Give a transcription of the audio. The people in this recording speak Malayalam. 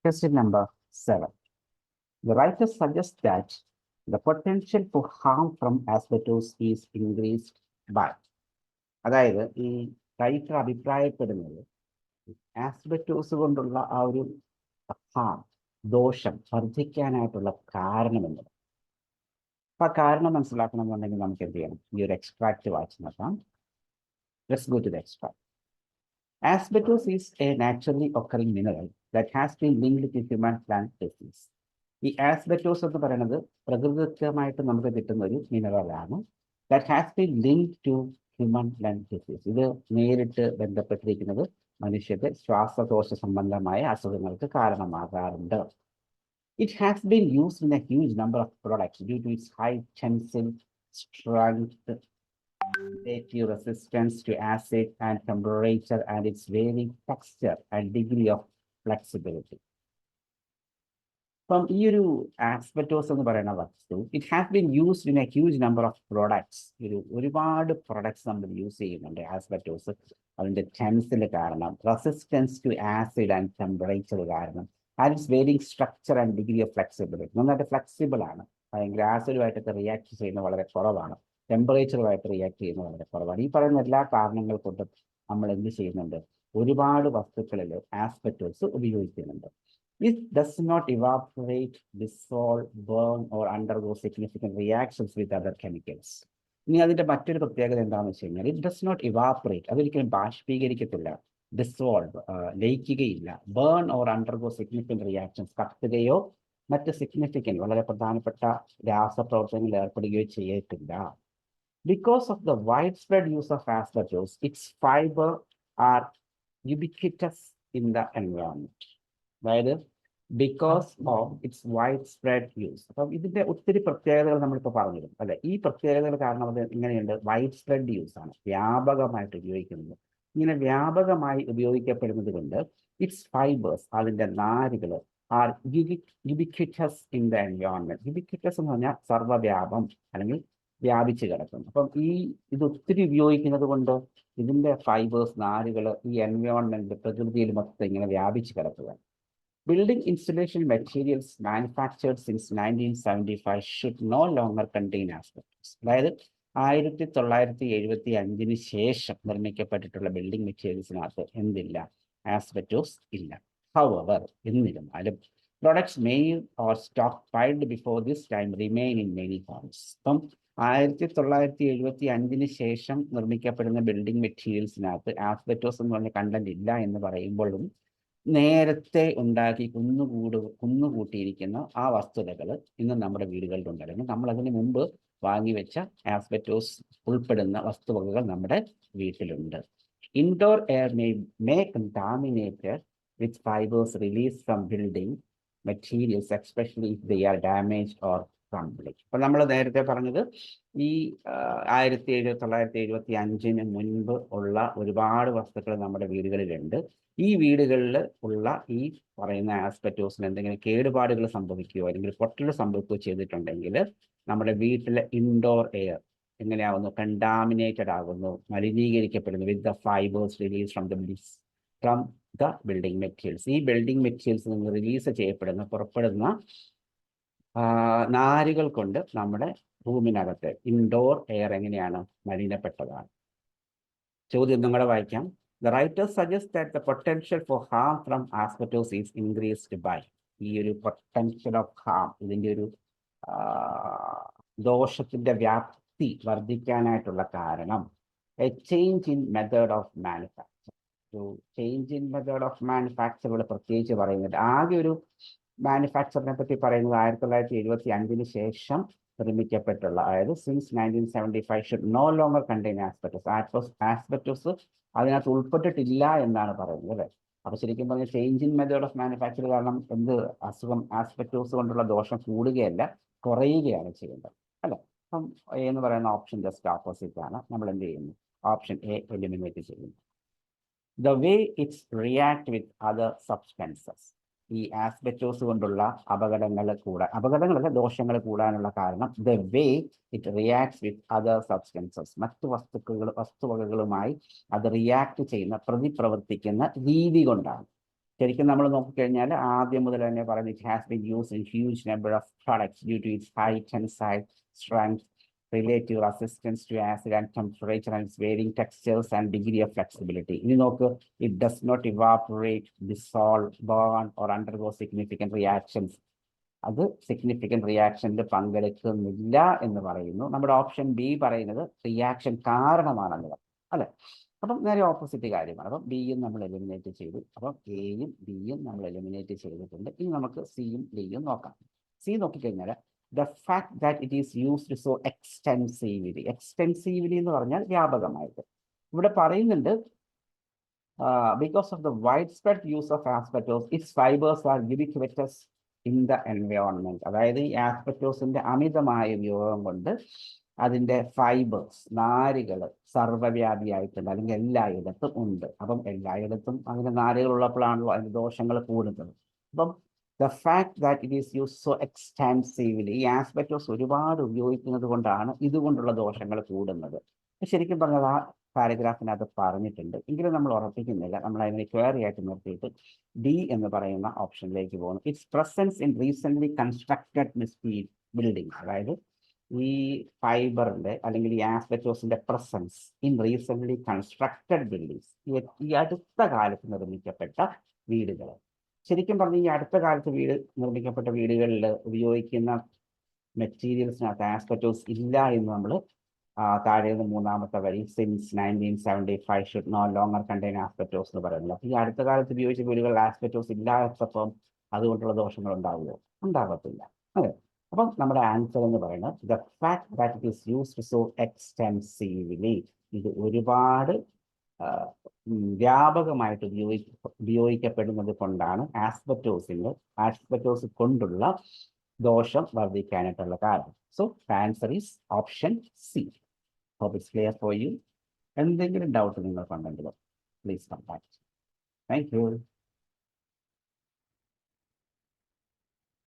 Question number 7. The writer suggests that the potential for harm from asbestos is increased by. അതായത് ഈ റൈറ്റർ അഭിപ്രായപ്പെടുന്നത് ആസ്ബറ്റോസ് കൊണ്ടുള്ള ആ ഒരു ഹാം, ദോഷം വർദ്ധിക്കാനായിട്ടുള്ള കാരണമെന്നത്. അപ്പൊ ആ കാരണം മനസ്സിലാക്കണമെന്നുണ്ടെങ്കിൽ നമുക്ക് എന്ത് ചെയ്യണം? ഈ ഒരു എക്സ്ട്രാക്ട് വായിച്ച് നോക്കാം. Let's go to the extract. Asbestos is a naturally occurring mineral that has been linked to human plant disease. ഈ ആസ്ബറ്റോസ് എന്ന് പറയുന്നത് പ്രകൃതിദത്തമായിട്ട് നമുക്ക് കിട്ടുന്ന ഒരു മിനറലാണ്. That has been linked to human plant disease. ഇത് നേരിട്ട് ബന്ധപ്പെട്ടിരിക്കുന്നത് മനുഷ്യന്റെ ശ്വാസകോശ സംബന്ധമായ അസുഖങ്ങൾക്ക് കാരണമാകാറുണ്ട്. It has been used in a huge number of products due to its high tensile strength, relative resistance to acid and temperature, and its varying texture and degree of flexibility. From ഈ ആസ്ബറ്റോസ് എന്ന് പറയുന്ന വസ്തു, it has been used in a huge number of products. ഒരുപാട് പ്രൊഡക്ട്സ് നമ്മൾ യൂസ് ചെയ്യുന്നുണ്ട് ആസ്ബറ്റോസ്. അതിന്റെ ടെൻസിൽ കാരണം, resistance to acid and temperature കാരണം, and its varying structure and degree of flexibility. നന്നായിട്ട് ഫ്ലെക്സിബിൾ ആണ്. ഭയങ്കര ആസിഡുമായിട്ടൊക്കെ റിയാക്ട് ചെയ്യുന്നത് വളരെ കുറവാണ്. ടെമ്പറേച്ചറുമായിട്ട് റിയാക്ട് ചെയ്യുന്നത് വളരെ കുറവാണ്. ഈ പറയുന്ന എല്ലാ കാരണങ്ങൾ കൊണ്ടും നമ്മൾ എന്ത് ചെയ്യുന്നുണ്ട്? ഒരുപാട് വസ്തുക്കളിൽ ആസ്ബറ്റോസ് ഉപയോഗിക്കുന്നുണ്ട്. It does not evaporate, dissolve, burn, or undergo significant reactions with other chemicals. ഇനി അതിന്റെ മറ്റൊരു പ്രത്യേകത എന്താണെന്ന് വെച്ച് കഴിഞ്ഞാൽ, ഇറ്റ് ഡസ് നോട്ട് ഇവാപറേറ്റ്, അതൊരിക്കലും ബാഷ്പീകരിക്കത്തില്ല, ഡിസോൾവ് ലയിക്കുകയില്ല, burn or undergo significant reactions കത്തുകയോ മറ്റ് സിഗ്നിഫിക്കന്റ് വളരെ പ്രധാനപ്പെട്ട രാസപ്രവർത്തനങ്ങളിൽ ഏർപ്പെടുകയോ ചെയ്യത്തില്ല. Because of the widespread use of asbestos, its fiber are ubiquitous in the environment. അതായത് because of its wide spread use. അപ്പം ഇതിന്റെ ഒത്തിരി പ്രത്യേകതകൾ നമ്മളിപ്പോൾ പറഞ്ഞിരുന്നു അല്ലെ. ഈ പ്രത്യേകതകൾ കാരണം അത് ഇങ്ങനെയുണ്ട്, വൈഡ് സ്പ്രെഡ് യൂസ് ആണ്, വ്യാപകമായിട്ട് ഉപയോഗിക്കുന്നത്. ഇങ്ങനെ വ്യാപകമായി ഉപയോഗിക്കപ്പെടുന്നത് കൊണ്ട് ഇറ്റ്സ് ഫൈബേഴ്സ്, അതിന്റെ നാരുകൾ, are ubiquitous in the environment. Ubiquitous എന്ന് പറഞ്ഞാൽ സർവ്വവ്യാപം അല്ലെങ്കിൽ വ്യാപിച്ചു കിടക്കുന്നു. അപ്പം ഇത് ഒത്തിരി ഉപയോഗിക്കുന്നത് കൊണ്ട് ഇതിന്റെ ഫൈബേഴ്സ്, നാരുകൾ ഈ എൻവയോൺമെന്റ് പ്രകൃതിയിൽ മൊത്തം ഇങ്ങനെ വ്യാപിച്ചു കിടക്കുക. Building insulation materials manufactured since 1975 should no longer contain asbestos. അതായത് 1975 ശേഷം നിർമ്മിക്കപ്പെട്ടിട്ടുള്ള ബിൽഡിംഗ് മെറ്റീരിയൽസിനകത്ത് എന്തില്ല? ആസ്ബറ്റോസ് ഇല്ല. However, എന്നിരുന്നാലും products made or stockpiled before this time remain in many forms. അപ്പം 1975 ശേഷം നിർമ്മിക്കപ്പെടുന്ന ബിൽഡിംഗ് മെറ്റീരിയൽസിനകത്ത് ആസ്ബറ്റോസ് എന്ന് പറഞ്ഞ കണ്ടന്റ് ഇല്ല എന്ന് പറയുമ്പോഴും നേരത്തെ ഉണ്ടാക്കി കുന്നുകൂട്ടിയിരിക്കുന്ന ആ വസ്തുതകൾ ഇന്ന് നമ്മുടെ വീടുകളിലുണ്ട്. അല്ലെങ്കിൽ നമ്മൾ അതിന് മുമ്പ് വാങ്ങിവെച്ച ആസ്ബറ്റോസ് ഉൾപ്പെടുന്ന വസ്തുവകകൾ നമ്മുടെ വീട്ടിലുണ്ട്. Indoor air may contaminated with fibres release from building materials, especially if they are damaged or crumbling. അപ്പൊ നമ്മൾ നേരത്തെ പറഞ്ഞത് ഈ 1975 മുൻപ് ഉള്ള ഒരുപാട് വസ്തുക്കൾ നമ്മുടെ വീടുകളിലുണ്ട്. ഈ വീടുകളിൽ ഉള്ള ഈ പറയുന്ന ആസ്ബറ്റോസിന് എന്തെങ്കിലും കേടുപാടുകൾ സംഭവിക്കുകയോ അല്ലെങ്കിൽ പൊട്ടൽ സംഭവിക്കുകയോ ചെയ്തിട്ടുണ്ടെങ്കിൽ നമ്മുടെ വീട്ടിലെ ഇൻഡോർ എയർ എങ്ങനെയാവുന്നു? കണ്ടാമിനേറ്റഡ് ആകുന്നു, മലിനീകരിക്കപ്പെടുന്നു with the fibres release from the building materials. ഈ ബിൽഡിംഗ് മെറ്റീരിയൽസിൽ നിന്ന് റിലീസ് ചെയ്യപ്പെടുന്ന പുറപ്പെടുന്ന നാരുകൾ കൊണ്ട് നമ്മുടെ റൂമിനകത്ത് ഇൻഡോർ എയർ എങ്ങനെയാണ്? മലിനപ്പെട്ടതാണ്. ചോദ്യം നിങ്ങളെ വായിക്കാം. The writer suggests that the potential for harm from asbestos is increased by. ഈ ഒരു പൊട്ടൻഷ്യൽ ഓഫ് ഹാം, ഇതിൻ്റെ ഒരു ദോഷത്തിന്റെ വ്യാപ്തി വർദ്ധിക്കാനായിട്ടുള്ള കാരണം a change in method of manufacture. ഒരു change in method of manufacture ഇവിടെ പ്രത്യേകിച്ച് പറയുന്നുണ്ട്. ആകെ ഒരു മാനുഫാക്ചറിനെ പറ്റി പറയുന്നത് 1975 ശേഷം നിർമ്മിക്കപ്പെട്ടുള്ള, അതായത് since 1975 should know longer contain asbestos. Asbestos അതിനകത്ത് ഉൾപ്പെട്ടിട്ടില്ല എന്നാണ് പറയുന്നത് അല്ലേ. അപ്പൊ ശരിക്കും പറഞ്ഞ change in method of manufacture കാരണം എന്ത് അസുഖം? ആസ്ബറ്റോസ് കൊണ്ടുള്ള ദോഷം കൂടുകയല്ല, കുറയുകയാണ് ചെയ്യുന്നത് അല്ലെ. അപ്പം എന്ന് പറയുന്ന ഓപ്ഷൻ ജസ്റ്റ് ഓപ്പോസിറ്റ് ആണ്. നമ്മൾ എന്ത് ചെയ്യുന്നു? ഓപ്ഷൻ എ എലിമിനേറ്റ് ചെയ്യുന്നു. The way it's react with other substances. ഈ ആസ്ബറ്റോസ് കൊണ്ടുള്ള അപകടങ്ങളല്ല ദോഷങ്ങൾ കൂടാനുള്ള കാരണം the way it reacts with other substances. മറ്റു വസ്തുവകകളുമായി അത് റിയാക്ട് ചെയ്യുന്ന, പ്രതിപ്രവർത്തിക്കുന്ന രീതി കൊണ്ടാണ്. ശരിക്കും നമ്മൾ നോക്കിക്കഴിഞ്ഞാൽ ആദ്യം മുതൽ തന്നെ പറയുന്നത് it has been use in huge number of products due to its high tensile strength, relative resistance to acid and temperature and its varying textures and degree of flexibility. ഇനി നോക്ക്, it does not evaporate, dissolve, burn or undergo significant reactions. അത് സിഗ്നിഫിക്കൻറ്റ് റിയാക്ഷനിൽ പങ്കെടുക്കുന്നില്ല എന്ന് പറയുന്നു. നമ്മുടെ ഓപ്ഷൻ ബി പറയുന്നത് റിയാക്ഷൻ കാരണമാണെന്ന് പറയും, അല്ലെ? അപ്പം നേരെ ഓപ്പോസിറ്റ് കാര്യമാണ്. അപ്പം ബിയും നമ്മൾ എലിമിനേറ്റ് ചെയ്തു. അപ്പം എയും ബിയും നമ്മൾ എലിമിനേറ്റ് ചെയ്തിട്ടുണ്ട്. ഇനി നമുക്ക് സിയും ഡിയും നോക്കാം. സി നോക്കിക്കഴിഞ്ഞാൽ the fact that it is used so extensively എന്ന് പറഞ്ഞാൽ വ്യാപകമായിട്ട്. ഇവിടെ പറയുന്നുണ്ട് because of the widespread use of asbestos, its fibers are ubiquitous in the environment. അതായത് ഈ ആസ്ബസ്റ്റോസിന്റെ അമിതമായ ഉപയോഗം കൊണ്ട് അതിൻ്റെ ഫൈബേഴ്സ്, നാരുകൾ സർവ്വവ്യാപിയായിട്ടുണ്ട്, അല്ലെങ്കിൽ എല്ലായിടത്തും ഉണ്ട്. അപ്പം എല്ലായിടത്തും അതിൻ്റെ നാരുകൾ ഉള്ളപ്പോഴാണല്ലോ അതിൻ്റെ ദോഷങ്ങൾ കൂടുന്നത്. അപ്പം the fact that it is used so extensively, ഈ ആസ്ബസ്റ്റോസ് ഒരുപാട് ഉപയോഗിക്കുന്നത് കൊണ്ടാണ് ഇതുകൊണ്ടുള്ള ദോഷങ്ങൾ കൂടുന്നത്. ശരിക്കും പറഞ്ഞാൽ ആ പാരഗ്രാഫിനകത്ത് പറഞ്ഞിട്ടുണ്ട്, എങ്കിലും നമ്മൾ ഉറപ്പിക്കുന്നില്ല. നമ്മൾ അതിനെ ക്വയറി ആയിട്ട് നിർത്തിയിട്ട് ഡി എന്ന് പറയുന്ന ഓപ്ഷനിലേക്ക് പോകുന്നു. Its presence in recently constructed building. അതായത് ഈ ഫൈബറിന്റെ അല്ലെങ്കിൽ ഈ ആസ്ബസ്റ്റോസിന്റെ presence in recently constructed buildings, ഈ അടുത്ത കാലത്ത് നിർമ്മിക്കപ്പെട്ട വീടുകൾ. ശരിക്കും പറഞ്ഞ് ഈ അടുത്ത കാലത്ത് നിർമ്മിക്കപ്പെട്ട വീടുകളിൽ ഉപയോഗിക്കുന്ന മെറ്റീരിയൽസിനകത്ത് ആസ്ബസ്റ്റോസ് ഇല്ല എന്ന് നമ്മൾ താഴെ നിന്ന് മൂന്നാമത്തെ വരി since 1975 should know longer contain asbestos എന്ന് പറയുന്നത്. അപ്പോൾ ഈ അടുത്ത കാലത്ത് ഉപയോഗിച്ച വീടുകളിൽ ആസ്ബസ്റ്റോസ് ഇല്ലാത്തപ്പം അതുകൊണ്ടുള്ള ദോഷങ്ങൾ ഉണ്ടാവുമോ? ഉണ്ടാകത്തില്ല. അതെ. അപ്പം നമ്മുടെ ആൻസർ എന്ന് പറയുന്നത് the fact that it is used so extensively, ഇത് ഒരുപാട് വ്യാപകമായിട്ട് ഉപയോഗിക്കപ്പെടുന്നത് കൊണ്ടാണ് ആസ്ബസ്റ്റോസ് കൊണ്ടുള്ള ദോഷം വർദ്ധിക്കാനായിട്ടുള്ള കാരണം. So answer is option C. Hope it's clear for you. എന്തെങ്കിലും ഡൗട്ട് നിങ്ങൾക്കുണ്ടെങ്കിൽ പ്ലീസ് കോൺടാക്ട്. Thank U.